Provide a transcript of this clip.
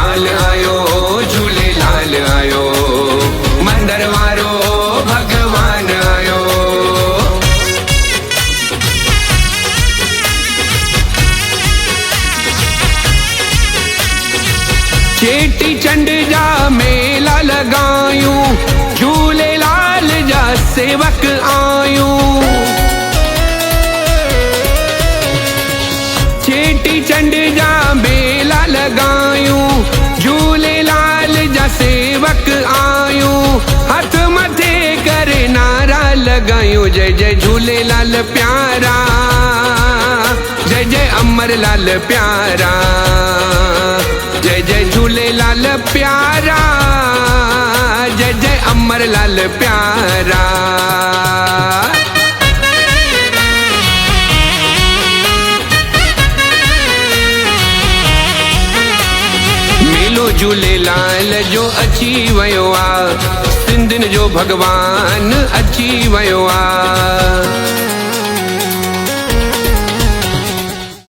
लाल आयो, झूलेलाल आयो, मंदर वारो भगवान आयो। चेटी चंड जा मेला लगायूं, झूलेलाल जा सेवक आयूं। चेटी चंड जा मेला लगायूं, झूलेलाल जा सेवक आयूं। हथ मथे करे नारा लगायूं, जय जय झूलेलाल प्यारा, जय जय अमरलाल प्यारा, जय जय झूलेलाल प्यारा, जय जय अमरलाल प्यारा। मेलो झूलेलाल जो अची वयो आ, सिंधियुनि जो भगवान अची वयो आ।